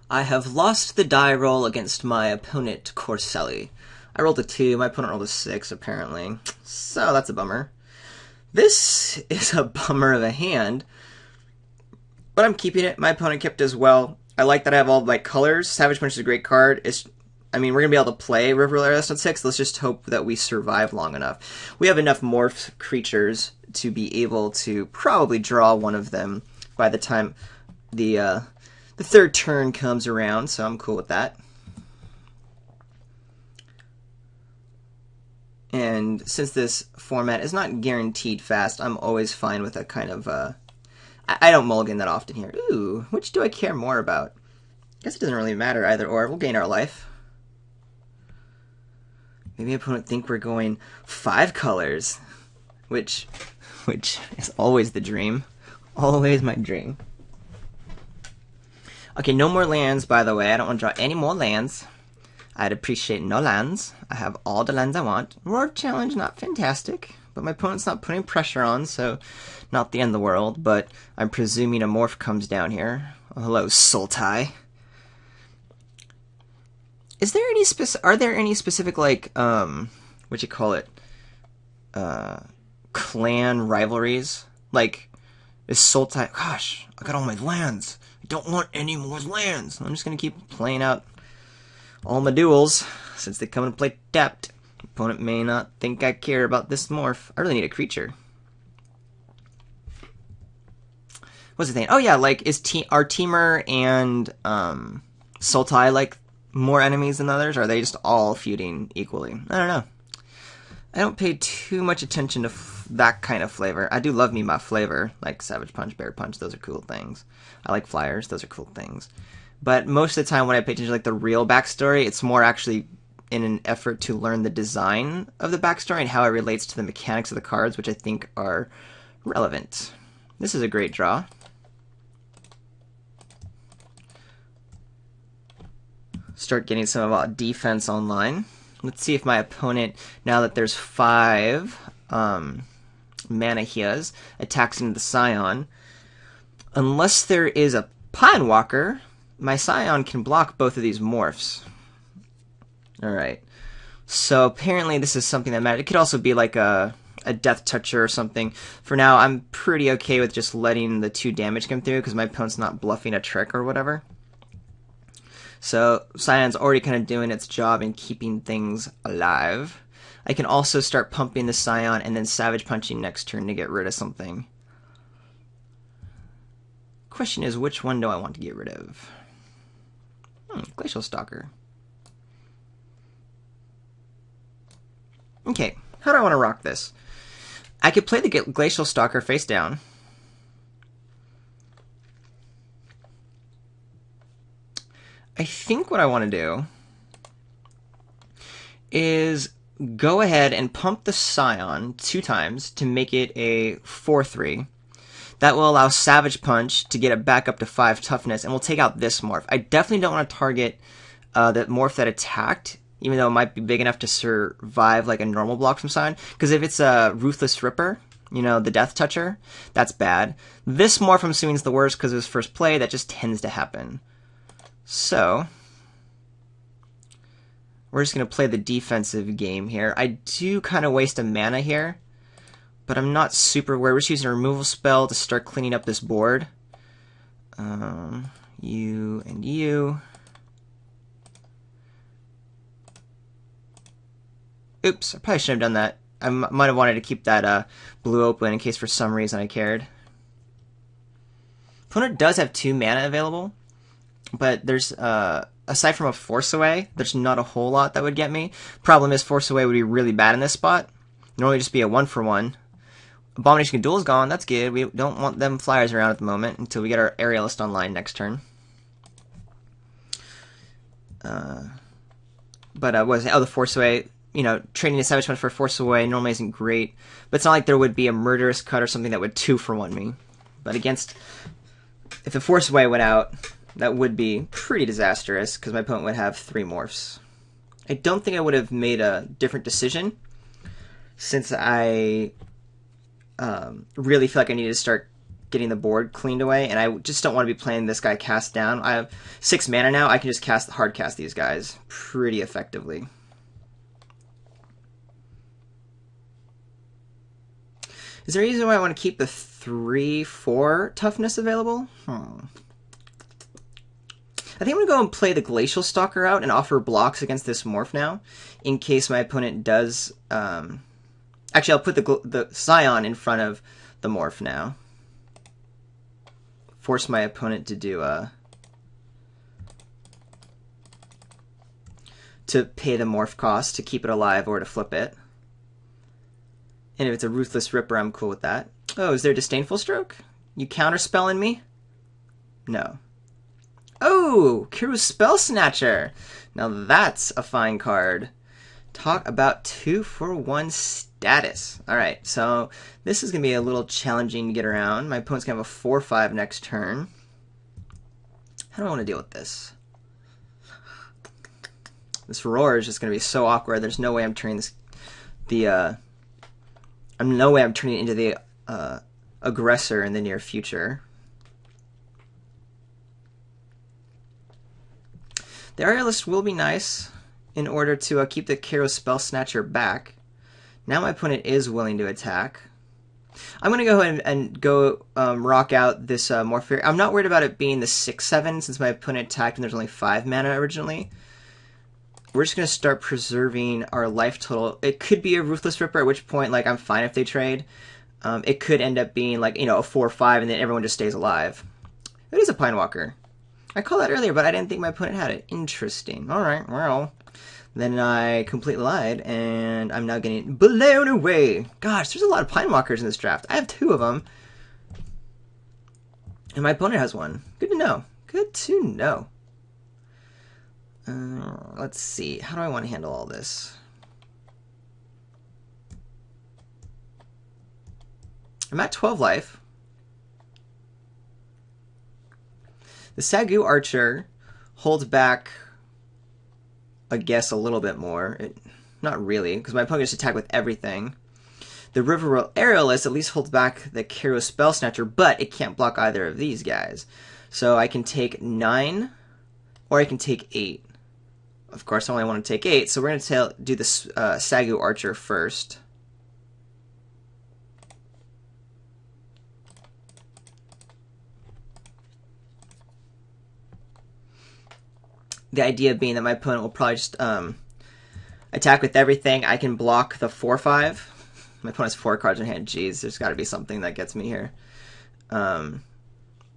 I have lost the die roll against my opponent, Corselli. I rolled a 2, my opponent rolled a 6, apparently. So that's a bummer. This is a bummer of a hand, but I'm keeping it. My opponent kept it as well. I like that I have all my colors. Savage Punch is a great card. We're going to be able to play River Rest on 6. Let's just hope that we survive long enough. We have enough morph creatures to be able to probably draw one of them by the time the third turn comes around, so I'm cool with that. And since this format is not guaranteed fast, I'm always fine with a kind of, I don't mulligan that often here. Ooh, which do I care more about? I guess it doesn't really matter either or. We'll gain our life. Maybe opponent think we're going 5 colors, which is always the dream. Always my dream. Okay, no more lands, by the way. I don't want to draw any more lands. I'd appreciate no lands. I have all the lands I want. Roar Challenge, not fantastic, but my opponent's not putting pressure on, so not the end of the world, but I'm presuming a morph comes down here. Oh, hello, Sultai. Is there any are there any specific, like, what you call it, clan rivalries? Like, is Sultai, gosh, I got all my lands. I don't want any more lands. I'm just going to keep playing out all my duels, since they come and play tapped. Opponent may not think I care about this morph. I really need a creature. What's the thing? Oh yeah, like, are Teamer and Sultai, like, more enemies than others? Or are they just all feuding equally? I don't know. I don't pay too much attention to that kind of flavor. I do love me my flavor, like Savage Punch, Bear Punch, those are cool things. I like flyers, those are cool things. But most of the time when I pay attention to, like, the real backstory, it's more actually in an effort to learn the design of the backstory and how it relates to the mechanics of the cards, which I think are relevant. This is a great draw. Start getting some of our defense online. Let's see if my opponent, now that there's 5 mana heas, attacks into the Scion. Unless there is a Pine Walker, my Scion can block both of these morphs. Alright. So apparently this is something that matters. It could also be like a Death Toucher or something. For now, I'm pretty okay with just letting the 2 damage come through because my opponent's not bluffing a trick or whatever. So Scion's already kind of doing its job in keeping things alive. I can also start pumping the Scion and then Savage Punching next turn to get rid of something. Question is, which one do I want to get rid of? Glacial Stalker. Okay, how do I want to rock this? I could play the Glacial Stalker face down. I think what I want to do is go ahead and pump the Scion 2 times to make it a 4/3. That will allow Savage Punch to get it back up to 5 toughness, and we'll take out this morph. I definitely don't want to target the morph that attacked, even though it might be big enough to survive like a normal block from Scion, because if it's a Ruthless Ripper, you know, the Death Toucher, that's bad. This morph I'm assuming is the worst because it was first play. That just tends to happen. So we're just going to play the defensive game here. I do kind of waste a mana here, but I'm not super worried. We're just using a removal spell to start cleaning up this board. You and you. Oops, I probably shouldn't have done that. I might have wanted to keep that blue open in case for some reason I cared. Opponent does have 2 mana available, but there's, aside from a Force Away, there's not a whole lot that would get me. Problem is, Force Away would be really bad in this spot. Normally just be a 1-for-1. Abomination Duel is gone, that's good. We don't want them flyers around at the moment until we get our Aerialist online next turn. The Force Away, you know, trading a Savage Punch for Force Away normally isn't great, but it's not like there would be a Murderous Cut or something that would 2-for-1 me. But against, if the Force Away went out, that would be pretty disastrous, because my opponent would have 3 morphs. I don't think I would have made a different decision, since I really feel like I need to start getting the board cleaned away, and I just don't want to be playing this guy cast down. I have 6 mana now. I can just hard cast these guys pretty effectively. Is there a reason why I want to keep the 3/4 toughness available? I think I'm going to go and play the Glacial Stalker out and offer blocks against this Morph now, in case my opponent does... Actually, I'll put the Scion in front of the Morph now. Force my opponent to do to pay the Morph cost to keep it alive or to flip it. And if it's a Ruthless Ripper, I'm cool with that. Oh, is there Disdainful Stroke? You counterspelling me? No. Oh, Kiru's Spell Snatcher. Now that's a fine card. Talk about 2-for-1 status. Alright, so this is going to be a little challenging to get around. My opponent's going to have a 4/5 next turn. How do I want to deal with this? This Roar is just going to be so awkward. There's no way I'm turning this... no way I'm turning it into the aggressor in the near future. The Aerialist will be nice in order to keep the Kairos Spell Snatcher back. Now my opponent is willing to attack. I'm going to go ahead and go rock out this Morpheus. I'm not worried about it being the 6/7 since my opponent attacked and there's only 5 mana originally. We're just going to start preserving our life total. It could be a Ruthless Ripper, at which point, like, I'm fine if they trade. It could end up being, like, you know, a 4/5, and then everyone just stays alive. It is a Pine Walker. I called that earlier, but I didn't think my opponent had it. Interesting. Alright, well, then I completely lied, and I'm now getting blown away. Gosh, there's a lot of Pine Walkers in this draft. I have 2 of them. And my opponent has 1. Good to know. Good to know. Let's see. How do I want to handle all this? I'm at 12 life. The Sagu Archer holds back, I guess, a little bit more. Not really, because my opponent gets to attack with everything. The River Aerialist at least holds back the Kairos Spell Snatcher, but it can't block either of these guys. So I can take 9, or I can take 8. Of course, I only want to take 8, so we're going to do the Sagu Archer first. The idea being that my opponent will probably just attack with everything. I can block the 4/5. My opponent has 4 cards in hand. Jeez, there's got to be something that gets me here.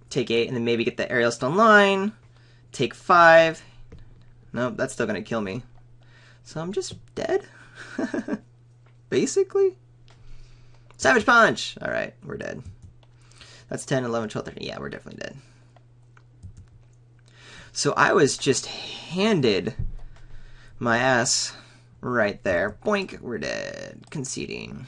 Take 8, and then maybe get the Aerialist online. Take 5. Nope, that's still going to kill me. So I'm just dead? Basically? Savage Punch! Alright, we're dead. That's 10, 11, 12, 13. Yeah, we're definitely dead. So I was just handed my ass right there. Boink, we're dead. Conceding.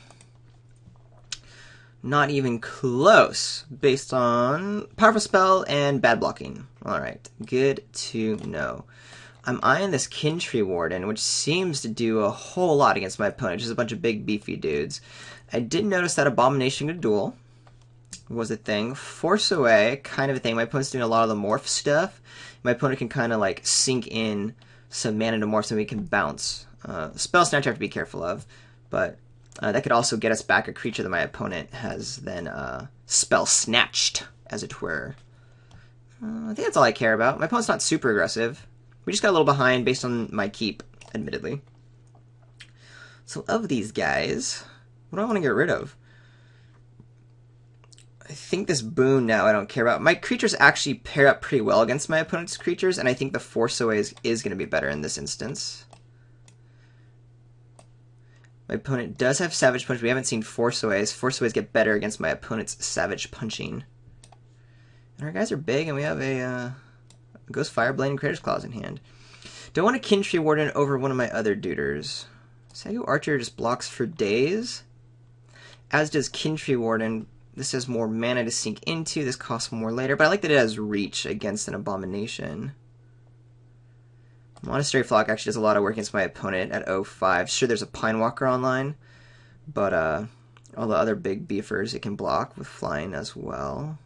Not even close, based on powerful spell and bad blocking. Alright, good to know. I'm eyeing this Kintree Warden, which seems to do a whole lot against my opponent. Just a bunch of big, beefy dudes. I did notice that Abomination to Duel was a thing. Force Away, kind of a thing. My opponent's doing a lot of the morph stuff. My opponent can kind of like sink in some mana to morph so we can bounce. Spell Snatch I have to be careful of, but that could also get us back a creature that my opponent has then spell snatched, as it were. I think that's all I care about. My opponent's not super aggressive. We just got a little behind based on my keep, admittedly. So of these guys, what do I want to get rid of? I think this boon now I don't care about. My creatures actually pair up pretty well against my opponent's creatures, and I think the Force Away is going to be better in this instance. My opponent does have Savage Punch. We haven't seen Force Aways. Force Aways get better against my opponent's Savage Punching. And our guys are big, and we have a Ghost Fireblade and Crater's Claws in hand. Do I want a Kintree Warden over one of my other duders? Sagu Archer just blocks for days, as does Kintree Warden. This has more mana to sink into. This costs more later, but I like that it has reach against an Abomination. Monastery Flock actually does a lot of work against my opponent at 0/5. Sure, there's a Pine Walker online, but all the other big beefers it can block with flying as well.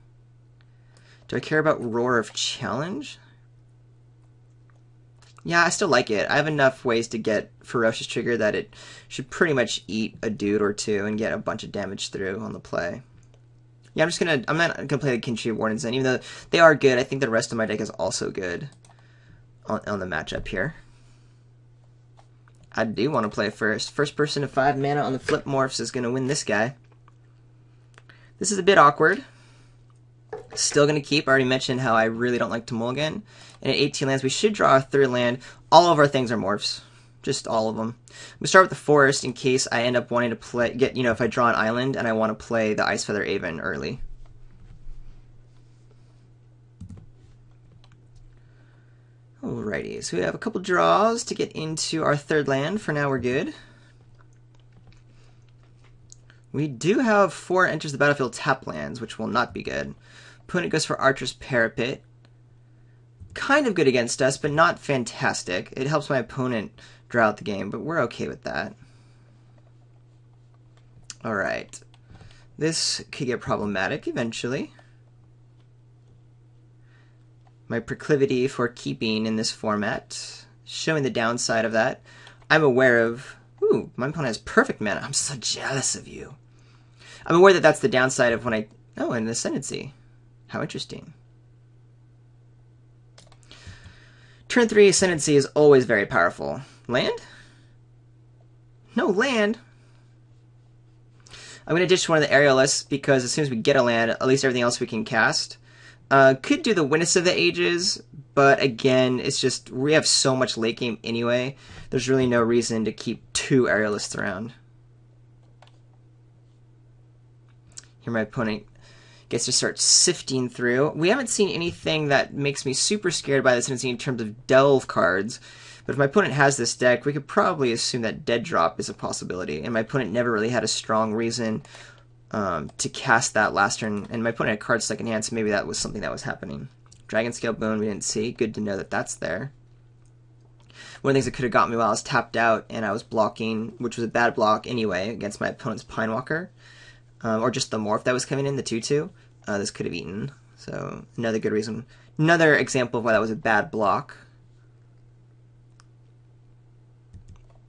Do I care about Roar of Challenge? Yeah, I still like it. I have enough ways to get Ferocious Trigger that it should pretty much eat a dude or two and get a bunch of damage through on the play. Yeah, I'm not gonna play the Kinchi Wardens then, even though they are good. I think the rest of my deck is also good on the matchup here. I do want to play first. First person to 5 mana on the flip morphs is gonna win this guy. This is a bit awkward. Still going to keep. I already mentioned how I really don't like to mulligan. And at 18 lands, we should draw a 3rd land. All of our things are morphs. Just all of them. We start with the forest in case I end up wanting to play, if I draw an island and I want to play the Ice Feather Aven early. Alrighty, so we have a couple draws to get into our 3rd land. For now, we're good. We do have 4 enters the battlefield tap lands, which will not be good. Opponent goes for Archer's Parapet. Kind of good against us, but not fantastic. It helps my opponent draw out the game, but we're okay with that. Alright. This could get problematic eventually. My proclivity for keeping in this format. Showing the downside of that. I'm aware of... Ooh, my opponent has perfect mana. I'm so jealous of you. I'm aware that that's the downside of when I... Oh, an Ascendancy. How interesting. Turn 3 Ascendancy is always very powerful. Land? No land. I'm going to ditch one of the Aerialists because as soon as we get a land, at least everything else we can cast. Could do the Witness of the Ages, but again, it's just, we have so much late game anyway, there's really no reason to keep 2 Aerialists around. Here my opponent gets to start sifting through. We haven't seen anything that makes me super scared by this in terms of delve cards, but if my opponent has this deck, we could probably assume that Dead Drop is a possibility, and my opponent never really had a strong reason to cast that last turn, and my opponent had cards second hand, so maybe that was something that was happening. Dragon Scale Bone we didn't see. Good to know that that's there. One of the things that could have got me while I was tapped out and I was blocking, which was a bad block anyway, against my opponent's Pinewalker, or just the morph that was coming in, the 2/2, this could have eaten. So another good reason, another example of why that was a bad block.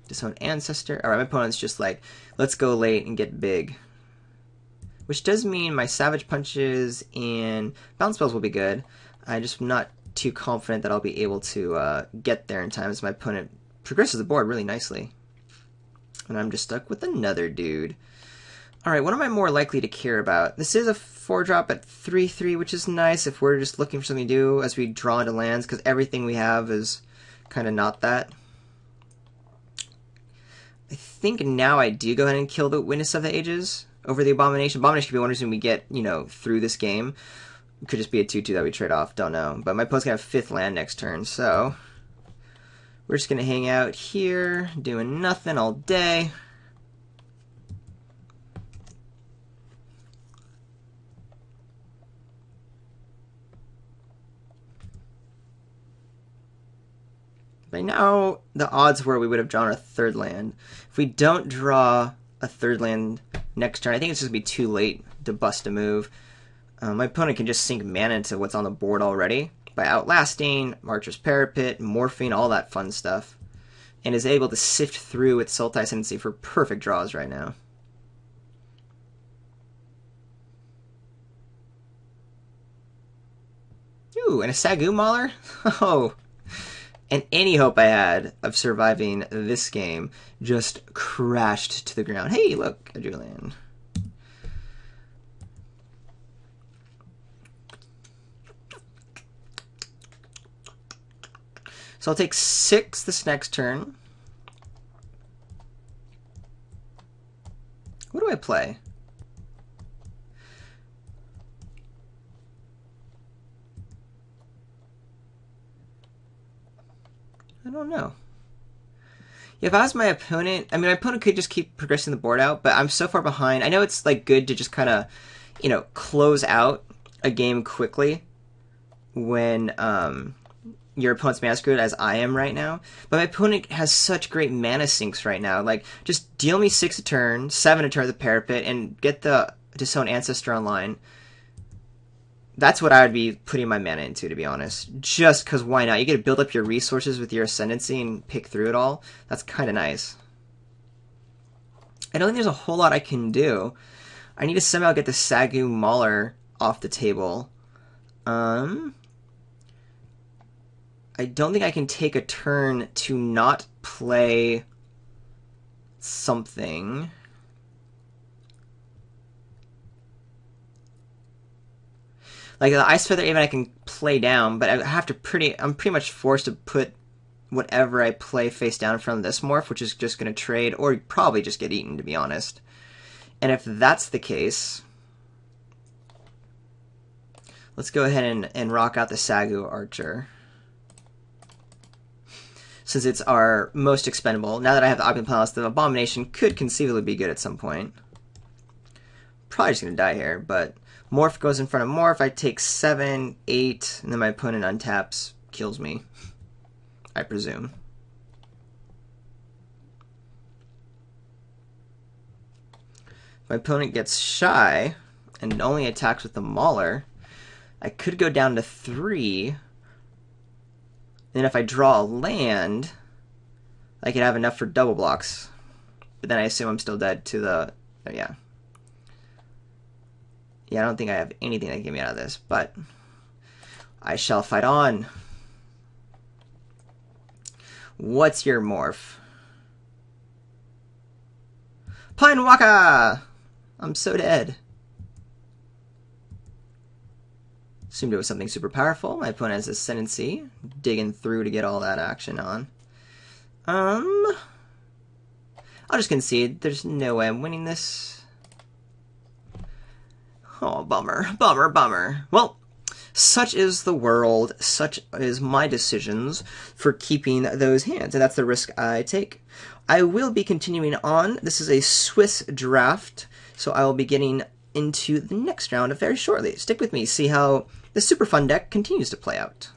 Disown Ancestor. Alright, my opponent's just like, let's go late and get big. Which does mean my Savage Punches and Bounce Spells will be good. I'm just not too confident that I'll be able to get there in time as my opponent progresses the board really nicely. And I'm just stuck with another dude. Alright, what am I more likely to care about? This is a 4-drop at 3/3, which is nice if we're just looking for something to do as we draw into lands, because everything we have is kind of not that. I think now I do go ahead and kill the Witness of the Ages over the Abomination. Abomination could be one reason we get, through this game. It could just be a 2/2 that we trade off, don't know. But my opponent's going to have 5th land next turn, so we're just going to hang out here, doing nothing all day. By now, the odds were we would have drawn our 3rd land. If we don't draw a 3rd land next turn, I think it's just going to be too late to bust a move. My opponent can just sink mana into what's on the board already by Outlasting, Archer's Parapet, Morphing, all that fun stuff, and is able to sift through with Sultai Ascendancy for perfect draws right now. Ooh, and a Sagu Mauler? Oh! And any hope I had of surviving this game just crashed to the ground. Hey, look, a Julian. So I'll take 6 this next turn. What do I play? I don't know. If I was my opponent, I mean, my opponent could just keep progressing the board out, but I'm so far behind. I know it's like good to just kind of, close out a game quickly when your opponent's mana screwed as I am right now, but my opponent has such great mana sinks right now. Like, just deal me 6 a turn, 7 a turn with the Parapet, and get the Disown Ancestor online. That's what I would be putting my mana into, to be honest. Just because why not? You get to build up your resources with your Ascendancy and pick through it all. That's kind of nice. I don't think there's a whole lot I can do. I need to somehow get the Sagu Mauler off the table. I don't think I can take a turn to not play something. Like the Ice Feather even I can play down, but I have to I'm pretty much forced to put whatever I play face down in front of this morph, which is just going to trade, or probably just get eaten, to be honest. And if that's the case, let's go ahead and rock out the Sagu Archer. Since it's our most expendable. Now that I have the Opulent Palace, the Abomination could conceivably be good at some point. Probably just going to die here, but Morph goes in front of Morph. I take 7, 8, and then my opponent untaps, kills me, I presume. My opponent gets shy and only attacks with the Mauler. I could go down to 3. Then if I draw a land, I could have enough for double blocks. But then I assume I'm still dead to the... Oh, yeah. Yeah, I don't think I have anything that can get me out of this, but I shall fight on. What's your morph? Pinewaka! I'm so dead. Assumed it was something super powerful. My opponent has Ascendancy, digging through to get all that action on. I'll just concede. There's no way I'm winning this. Oh, bummer, bummer, bummer. Well, such is the world, such is my decisions for keeping those hands, and that's the risk I take. I will be continuing on. This is a Swiss draft, so I will be getting into the next round very shortly. Stick with me, see how the super fun deck continues to play out.